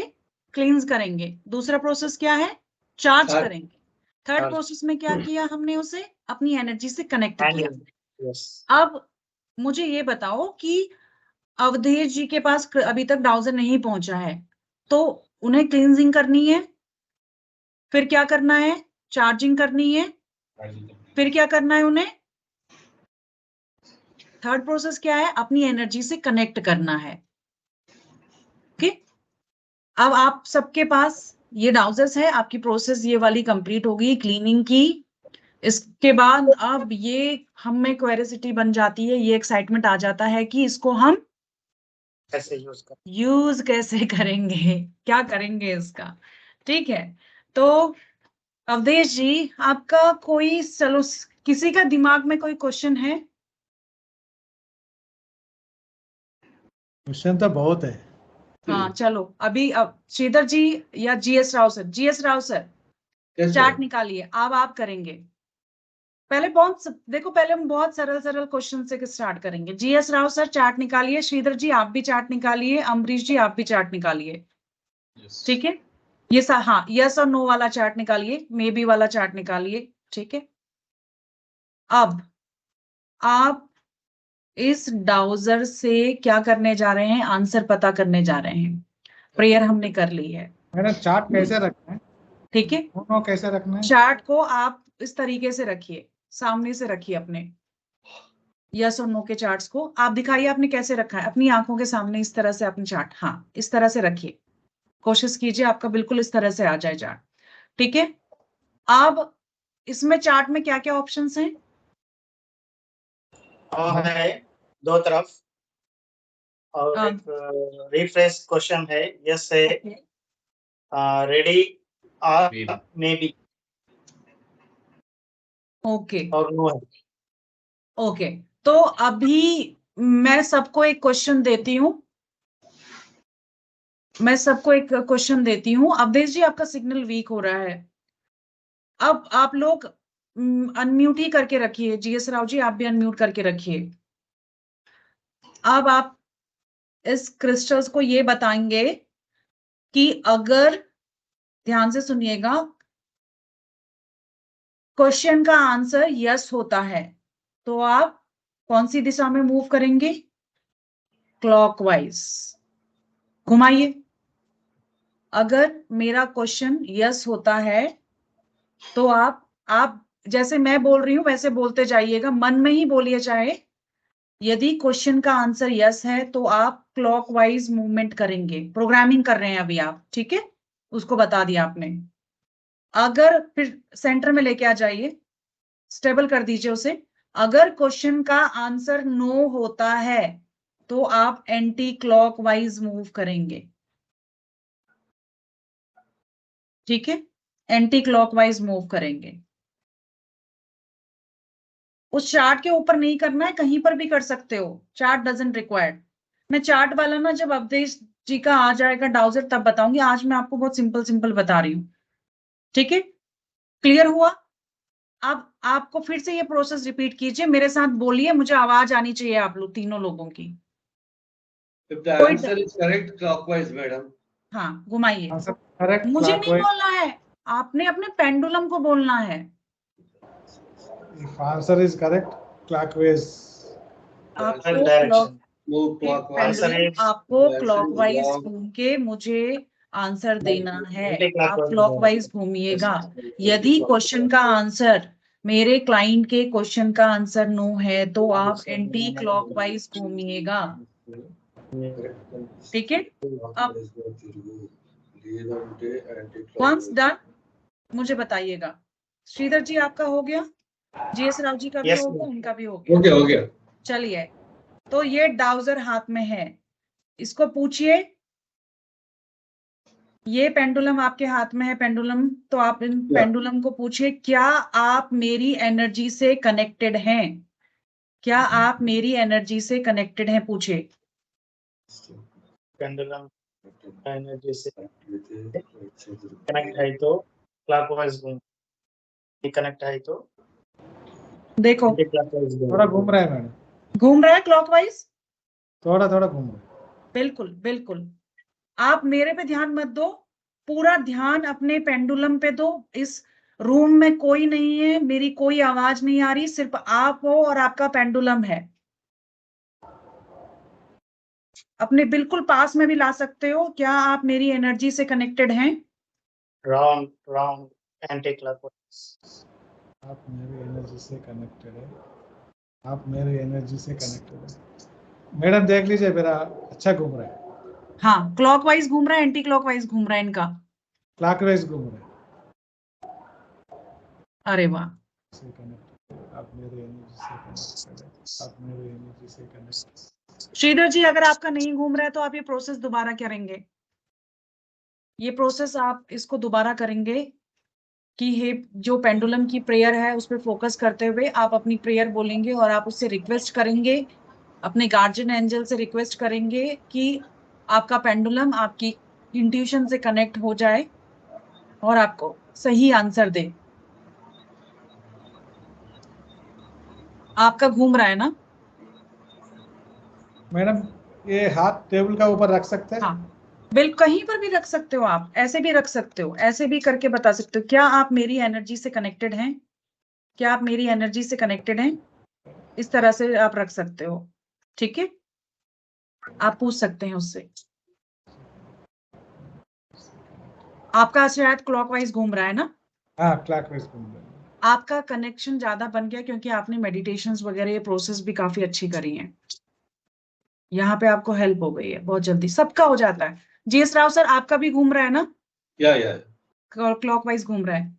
क्लींस करेंगे, दूसरा प्रोसेस क्या है? Charge Charge. करेंगे। Third Charge. प्रोसेस में क्या किया हमने? उसे अपनी एनर्जी से कनेक्ट किया। यस। अब मुझे ये बताओ कि अवधेश जी के पास अभी तक डाउजर नहीं पहुंचा है, तो उन्हें क्लींजिंग करनी है, फिर क्या करना है? चार्जिंग करनी है, फिर क्या करना है उन्हें? थर्ड प्रोसेस क्या है? अपनी एनर्जी से कनेक्ट करना है। ओके, अब आप सबके पास ये डाउजर्स है, आपकी प्रोसेस ये वाली कंप्लीट होगी क्लीनिंग की। इसके बाद अब ये हम में क्यूरियोसिटी बन जाती है, ये एक्साइटमेंट आ जाता है कि इसको हम कैसे यूज कर। यूज कैसे करेंगे, क्या करेंगे इसका। ठीक है, तो अवधेश जी आपका कोई, चलो किसी का दिमाग में कोई क्वेश्चन है? क्वेश्चन तो बहुत है। हाँ चलो, अभी अब श्रीधर जी या GS Rao sir, GS Rao sir Yes, chart sir. निकालिए। अब आप करेंगे, पहले देखो पहले हम बहुत सरल सरल क्वेश्चन से स्टार्ट करेंगे। जीएस राव सर चार्ट निकालिए, श्रीधर जी आप भी चार्ट निकालिए, अम्बरीश जी आप भी चार्ट निकालिए। Yes. ठीक है, ये हाँ यस और नो वाला चार्ट निकालिए, मे बी वाला चार्ट निकालिए। ठीक है, अब आप इस डाउजर से क्या करने जा रहे हैं, आंसर पता करने जा रहे हैं। प्रेयर हमने कर ली है। मैडम चार्ट कैसे रखना है? ठीक है, दोनों कैसे रखना है? चार्ट को आप इस तरीके से रखिए, सामने से रखिए अपने यस और नो के चार्ट्स को। आप दिखाइए आपने कैसे रखा है, अपनी आंखों के सामने इस तरह से अपने चार्ट, हाँ इस तरह से रखिए, कोशिश कीजिए आपका बिल्कुल इस तरह से आ जाए चार्ट। ठीक है, अब इसमें चार्ट में क्या क्या ऑप्शंस हैं? है दो तरफ, और एक रिफ्रेश क्वेश्चन है, यस है, रेडी और Maybe. मे बी, ओके और नो है। ओके, तो अभी मैं सबको एक क्वेश्चन देती हूँ, मैं सबको एक क्वेश्चन देती हूँ। अवधेश जी आपका सिग्नल वीक हो रहा है, अब आप लोग अनम्यूट ही करके रखिए। जीएस राव जी आप भी अनम्यूट करके रखिए। अब आप इस क्रिस्टल्स को ये बताएंगे कि अगर, ध्यान से सुनिएगा, क्वेश्चन का आंसर यस होता है तो आप कौन सी दिशा में मूव करेंगे? क्लॉकवाइज। घुमाइए। अगर मेरा क्वेश्चन यस होता है तो आप जैसे मैं बोल रही हूं वैसे बोलते जाइएगा, मन में ही बोलिए चाहे। यदि क्वेश्चन का आंसर यस है तो आप क्लॉकवाइज मूवमेंट करेंगे, प्रोग्रामिंग कर रहे हैं अभी आप। ठीक है, उसको बता दिया आपने। अगर फिर सेंटर में लेके आ जाइए, स्टेबल कर दीजिए उसे। अगर क्वेश्चन का आंसर नो होता है तो आप एंटी क्लॉकवाइज मूव करेंगे। ठीक है, एंटी क्लॉकवाइज मूव करेंगे। उस चार्ट के ऊपर नहीं करना है, कहीं पर भी कर सकते हो, चार्ट डजंट रिक्वायर्ड। मैं चार्ट वाला ना जब अवधेश जी का आ जाएगा डाउजर तब बताऊंगी, आज मैं आपको बहुत सिंपल सिंपल बता रही हूँ। ठीक है, क्लियर हुआ? अब आपको फिर से ये प्रोसेस रिपीट कीजिए, मेरे साथ बोलिए, मुझे आवाज आनी चाहिए आप लोग तीनों लोगों की। If the कोई answer is correct, clockwise, madam. हाँ घुमाइए। आंसर करेक्ट मुझे नहीं क्लॉकवाइज। बोलना है, आपने अपने पेंडुलम को बोलना है। If answer is correct clockwise. आपको direction, Move clockwise. Answer pendulum is आपको The answer is clockwise wrong. घूम के मुझे आंसर देना है। एंटी आप क्लॉकवाइज। क्लॉकवाइज घूमिएगा। यदि क्वेश्चन का आंसर, मेरे क्लाइंट के क्वेश्चन का आंसर नो है तो आप एंटी क्लॉकवाइज घूमिएगा। ठीक है, अब वंस डन मुझे बताइएगा। श्रीधर जी आपका हो गया, जीएस राव जी का भी Yes, हो गया, ma'am. उनका भी हो हो गया। गया. चलिए, तो ये डाउजर हाथ में है, इसको पूछिए, ये पेंडुलम आपके हाथ में है पेंडुलम, तो आप इन पेंडुलम को पूछिए, क्या आप मेरी एनर्जी से कनेक्टेड हैं? क्या आप मेरी एनर्जी से कनेक्टेड हैं? पूछिए। पेंडुलम एनर्जी से कनेक्ट है तो क्लॉकवाइज घूम, कनेक्ट है तो देखो एंटी क्लॉकवाइज थोड़ा घूम रहा है मैडम, घूम रहा है क्लॉकवाइज, थोड़ा थोड़ा घूम रहा है। बिल्कुल बिल्कुल। आप मेरे पे ध्यान मत दो, पूरा ध्यान अपने पेंडुलम पे दो। इस रूम में कोई नहीं है, मेरी कोई आवाज नहीं आ रही, सिर्फ आप हो और आपका पेंडुलम है। अपने बिल्कुल पास में भी ला सकते हो। क्या आप मेरी एनर्जी से कनेक्टेड हैं? Round round anti clockwise. आप मेरी एनर्जी से कनेक्टेड है, आप मेरी एनर्जी से कनेक्टेड है। मैडम देख लीजिए मेरा अच्छा घूम रहा है, हाँ क्लॉकवाइज घूम रहा है, एंटी क्लॉकवाइज घूम रहा है इनका। क्लॉकवाइज घूम रहा है। अरे वाह, से कनेक्टेड, आप मेरी एनर्जी से कनेक्टेड है, आप मेरी एनर्जी से कनेक्टेड। श्रीधर जी, अगर आपका नहीं घूम रहा है तो आप ये प्रोसेस दोबारा करेंगे। ये प्रोसेस आप इसको दोबारा करेंगे कि हे, जो पेंडुलम की प्रेयर है उस पर फोकस करते हुए आप अपनी प्रेयर बोलेंगे और आप उससे रिक्वेस्ट करेंगे, अपने गार्जियन एंजल से रिक्वेस्ट करेंगे कि आपका पेंडुलम आपकी इंट्यूशन से कनेक्ट हो जाए और आपको सही आंसर दे। आपका घूम रहा है ना? मैडम ये हाथ टेबल का ऊपर रख सकते हैं? हाँ, बिल्कुल, कहीं पर भी रख सकते हो आप, ऐसे भी रख सकते हो, ऐसे भी करके बता सकते हो। क्या आप मेरी एनर्जी से कनेक्टेड हैं? क्या आप मेरी एनर्जी से कनेक्टेड हैं? इस तरह से आप रख सकते हो, ठीक है? आप पूछ सकते हैं उससे। आपका शायद क्लॉकवाइज घूम रहा है ना? हाँ, क्लॉकवाइज घूम रहा है। आपका कनेक्शन ज्यादा बन गया क्योंकि आपने मेडिटेशंस वगैरह ये प्रोसेस भी काफी अच्छी करी है। यहाँ पे आपको हेल्प हो गई है बहुत जल्दी, सबका हो जाता है। जीएस राव सर, आपका भी घूम रहा है ना? Yeah. क्लॉकवाइज घूम रहा है।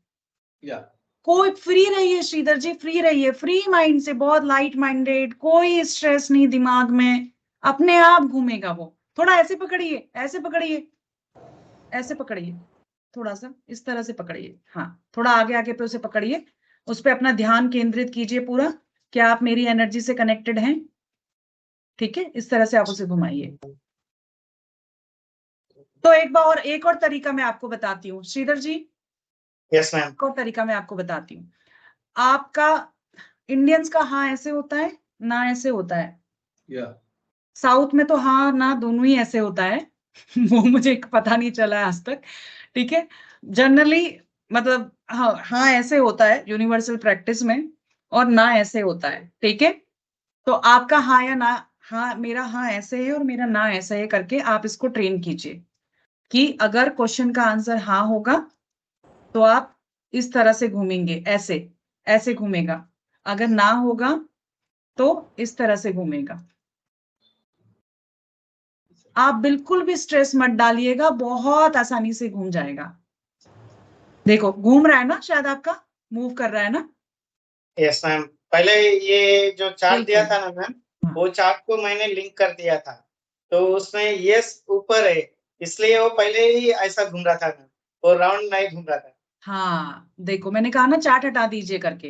Yeah. कोई फ्री रहिए श्रीधर जी, फ्री रहिए, फ्री माइंड से, बहुत लाइट माइंडेड, कोई स्ट्रेस नहीं दिमाग में, अपने आप घूमेगा वो। थोड़ा ऐसे पकड़िए, ऐसे पकड़िए, ऐसे पकड़िए, थोड़ा सा इस तरह से पकड़िए। हाँ, थोड़ा आगे आगे पे उसे पकड़िए, उस पर अपना ध्यान केंद्रित कीजिए पूरा। क्या आप मेरी एनर्जी से कनेक्टेड हैं? ठीक है, इस तरह से आप उसे घुमाइए। तो एक और तरीका मैं आपको बताती हूँ श्रीधर जी। Yes ma'am. एक और तरीका मैं आपको बताती हूँ। आपका इंडियंस का हाँ ऐसे होता है, ना ऐसे होता है। Yeah. साउथ में तो हाँ ना दोनों ही ऐसे होता है। वो मुझे पता नहीं चला आज तक, ठीक है? जनरली मतलब हाँ ऐसे होता है यूनिवर्सल प्रैक्टिस में, और ना ऐसे होता है, ठीक है? तो आपका हाँ या ना, हाँ मेरा हाँ ऐसे है और मेरा ना ऐसा है करके आप इसको ट्रेन कीजिए कि अगर क्वेश्चन का आंसर हाँ होगा तो आप इस तरह से घूमेंगे, ऐसे ऐसे घूमेगा। अगर ना होगा तो इस तरह से घूमेगा। आप बिल्कुल भी स्ट्रेस मत डालिएगा, बहुत आसानी से घूम जाएगा। देखो घूम रहा है ना, शायद आपका मूव कर रहा है ना? Yes ma'am. पहले ये जो चार्ट दिया था ना मैम, हाँ। वो चार्ट को मैंने लिंक कर दिया था, तो उसमें यस ऊपर है, इसलिए वो पहले ही ऐसा घूम रहा था मैम, वो राउंड नहीं घूम रहा था। हाँ देखो, मैंने कहा ना चार्ट हटा दीजिए करके।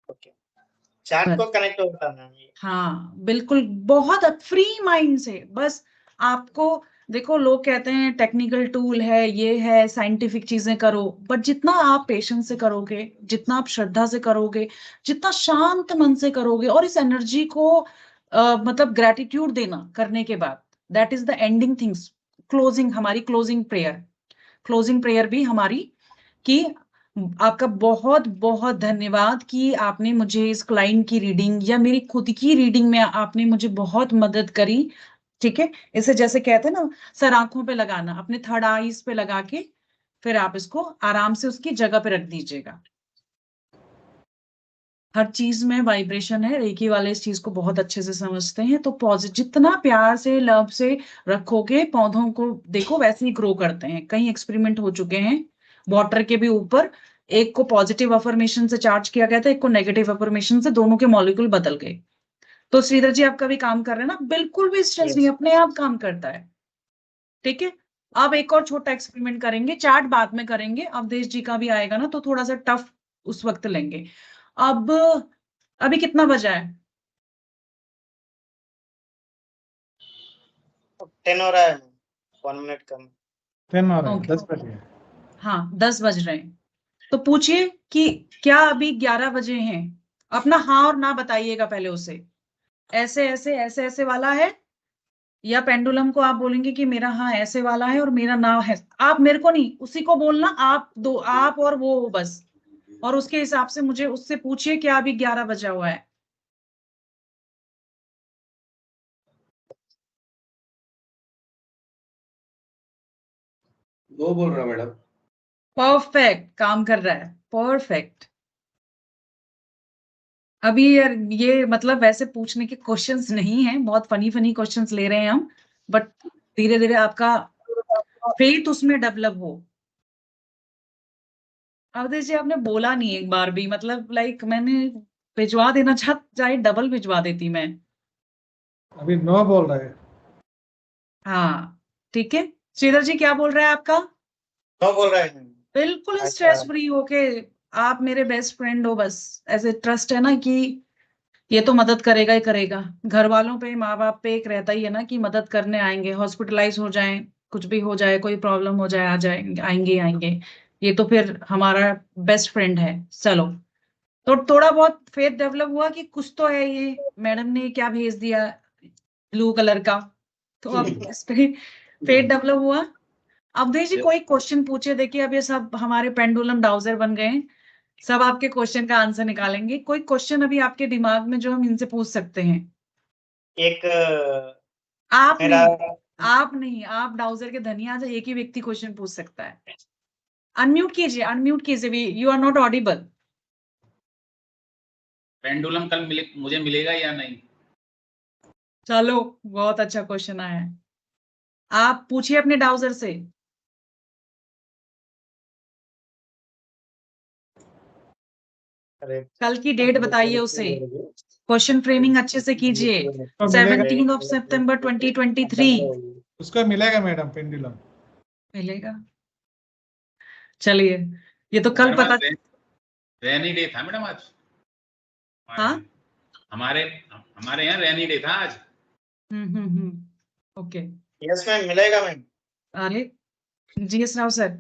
ओके, चार्ट को कनेक्ट होता मैम ये। हाँ बिल्कुल, बहुत फ्री माइंड से। बस आपको देखो, लोग कहते हैं टेक्निकल टूल है, ये है, साइंटिफिक चीजें करो, बट जितना आप पेशेंस से करोगे, जितना आप श्रद्धा से करोगे, जितना शांत मन से करोगे, और इस एनर्जी को मतलब ग्रेटिट्यूड देना करने के बाद, that is the ending things. Closing, हमारी क्लोजिंग प्रेयर भी हमारी कि आपका बहुत बहुत धन्यवाद कि आपने मुझे इस क्लाइंट की रीडिंग या मेरी खुद की रीडिंग में आपने मुझे बहुत मदद करी, ठीक है? इसे जैसे कहते हैं ना, सर आंखों पे लगाना, अपने थर्ड आईज पे लगा के फिर आप इसको आराम से उसकी जगह पे रख दीजिएगा। हर चीज में वाइब्रेशन है, रेकी वाले इस चीज को बहुत अच्छे से समझते हैं। तो पॉजिटिव, जितना प्यार से लव से रखोगे, पौधों को देखो वैसे ही ग्रो करते हैं। कई एक्सपेरिमेंट हो चुके हैं वाटर के भी ऊपर, एक को पॉजिटिव अफर्मेशन से चार्ज किया गया था, एक को नेगेटिव अफर्मेशन से, दोनों के मॉलिक्यूल बदल गए। तो श्रीधर जी आपका भी काम कर रहे हैं ना, बिल्कुल भी स्ट्रेस नहीं, अपने आप काम करता है, ठीक है? अब एक और छोटा एक्सपेरिमेंट करेंगे, चार्ट बाद में करेंगे, अवधेश जी का भी आएगा ना तो थोड़ा सा टफ उस वक्त लेंगे। अब अभी कितना बजा है? 10 हो रहा है, 1 मिनट कम। 10 हो रहा है, Okay. 10 बज गए। हाँ 10 बज रहे हैं। तो पूछिए कि क्या अभी 11 बजे हैं? अपना हाँ और ना बताइएगा पहले उसे। ऐसे ऐसे ऐसे ऐसे वाला है, या पेंडुलम को आप बोलेंगे कि मेरा हाँ ऐसे वाला है और मेरा ना है। आप मेरे को नहीं, उसी को बोलना, आप दो, आप और वो बस। और उसके हिसाब से मुझे उससे पूछिए क्या अभी 11 बजा हुआ है। दो बोल रहा मैडम। परफेक्ट, काम कर रहा है, परफेक्ट। अभी यार ये मतलब वैसे पूछने के क्वेश्चंस नहीं है, बहुत फनी फनी क्वेश्चंस ले रहे हैं हम, बट धीरे धीरे आपका फेथ उसमें डेवलप हो। अवधेश जी आपने बोला नहीं एक बार भी, मतलब लाइक मैंने भिजवा देना चाहे डबल भिजवा देती मैं। अभी नो बोल रहे हैं। हाँ ठीक है। श्रीधर जी क्या बोल रहा है आपका? नो बोल रहा है। बिल्कुल अच्छा। स्ट्रेस फ्री होके, आप मेरे बेस्ट फ्रेंड हो, बस ऐसे ट्रस्ट है ना कि ये तो मदद करेगा ही करेगा। घर वालों पे, माँ बाप पे एक रहता ही है ना कि मदद करने आएंगे, हॉस्पिटलाइज हो जाए, कुछ भी हो जाए, कोई प्रॉब्लम हो जाए, आ जाएंगे, आएंगे आएंगे। ये तो फिर हमारा बेस्ट फ्रेंड है। चलो, तो थोड़ा बहुत फेथ डेवलप हुआ कि कुछ तो है। ये मैडम ने क्या भेज दिया ब्लू कलर का, तो अब इस पे फेथ डेवलप हुआ। अवधेश जी कोई क्वेश्चन पूछे, देखिए अब ये सब हमारे पेंडुलम डाउजर बन गए हैं, सब आपके क्वेश्चन का आंसर निकालेंगे। कोई क्वेश्चन अभी आपके दिमाग में जो हम इनसे पूछ सकते हैं? एक आप मेरा नहीं, आप नहीं, आप डाउजर के धनिया से एक ही व्यक्ति क्वेश्चन पूछ सकता है। अनम्यूट कीजिए, अनम्यूट कीजिए, you are not audible. Pendulum कल मुझे मिलेगा या नहीं? चलो, बहुत अच्छा क्वेश्चन आया है, आप पूछिए अपने डाउजर से। कल की डेट बताइए उसे, क्वेश्चन फ्रेमिंग अच्छे से कीजिए। 17 सितंबर 2023 उसको मिलेगा मैडम पेंडुलम। मिलेगा। चलिए, ये तो कल मैडम, पता। आज रेनी डे था मैडम आज। हाँ, हमारे यहाँ रेनी डे था आज। ओके। यस मैम, मिलेगा मैम। अरे G S Rao sir,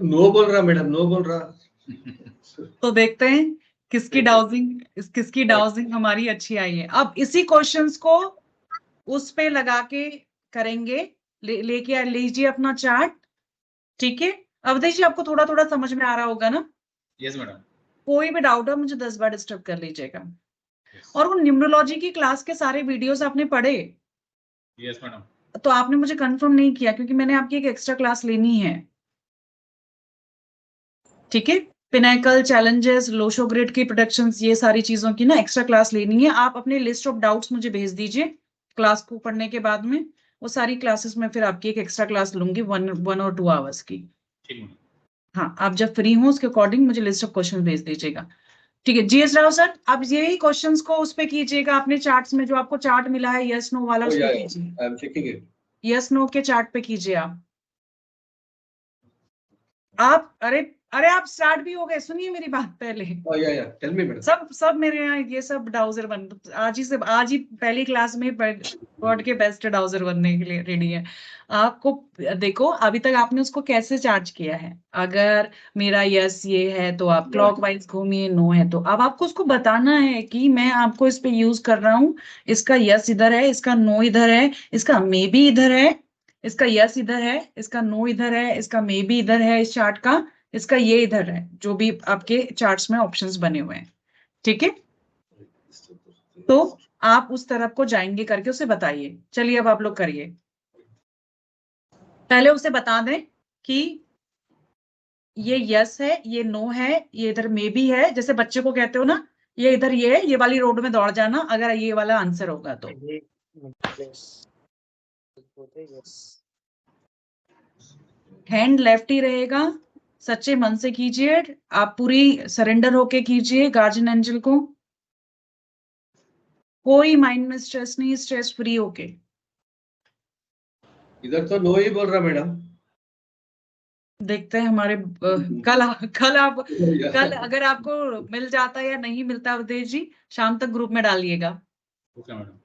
no बोल रहा मैडम, नो बोल रहा। तो देखते हैं किसकी डाउजिंग हमारी अच्छी आई है। अब इसी क्वेश्चंस को उस पे लगा के करेंगे। लेके लीजिए अपना चार्ट, ठीक है? अवधेश जी आपको थोड़ा थोड़ा समझ में आ रहा होगा ना? Yes madam. कोई भी डाउट है मुझे 10 बार डिस्टर्ब कर लीजिएगा। और वो न्यूमरोलॉजी की क्लास के सारे वीडियोस आपने पढ़े? Yes madam. तो आपने मुझे कंफर्म नहीं किया, क्योंकि मैंने आपकी एक एक्स्ट्रा क्लास लेनी है, ठीक है? पिनाकल, चैलेंजेस, लोशो ग्रिड की प्रोडक्शंस, ये सारी चीजों की ना एक्स्ट्रा क्लास लेनी है। आप अपने लिस्ट ऑफ डाउट्स मुझे भेज दीजिए क्लास को पढ़ने के बाद में। वो सारी क्लासेस में फिर आपकी एक एक्स्ट्रा क्लास लूंगी 1 और 2 आवर्स की। ठीक मैडम। हाँ, आप जब फ्री हो उसके अकॉर्डिंग मुझे लिस्ट ऑफ क्वेश्चन भेज दीजिएगा, ठीक है? जीएस राव सर, आप यही क्वेश्चंस को उस पे कीजिएगा, अपने चार्ट्स में जो आपको चार्ट मिला है यस नो वाला, उस पे कीजिए। I am checking it. Yes no के चार्ट पे कीजिए आप। अरे आप स्टार्ट भी हो गए, सुनिए मेरी बात पहले। या टेल मी मैडम। सब मेरे यहाँ ये सब डाउजर बन, आज ही पहली क्लास में वर्ड के बेस्ट डाउजर बनने के लिए रेडी है। आपको देखो, अभी तक आपने उसको कैसे चार्ज किया है। अगर मेरा यस ये है तो आप क्लॉकवाइज घूमिए, नो है तो अब आपको उसको बताना है कि मैं आपको इस पे यूज कर रहा हूँ, इसका यस इधर है, इसका नो इधर है, इसका मे बी इधर है, इसका यस इधर है, इसका नो इधर है, इसका मे बी इधर है इस चार्ट का, इसका ये इधर है, जो भी आपके चार्ट्स में ऑप्शंस बने हुए हैं, ठीक है? तो आप उस तरफ को जाएंगे करके उसे बताइए। चलिए अब आप लोग करिए, पहले उसे बता दें कि ये यस है, ये नो है, ये इधर मे बी है। जैसे बच्चे को कहते हो ना, ये इधर ये है, ये वाली रोड में दौड़ जाना अगर ये वाला आंसर होगा तो। हैंड लेफ्ट ही रहेगा, सच्चे मन से कीजिए, आप पूरी सरेंडर होके कीजिए गार्जियन एंजल को, कोई माइंड में स्ट्रेस नहीं, स्ट्रेस फ्री होके। इधर तो नो ही बोल रहा मैडम। देखते हैं हमारे कल अगर आपको मिल जाता है या नहीं मिलता, अवधेश जी शाम तक ग्रुप में डालिएगा। Okay madam.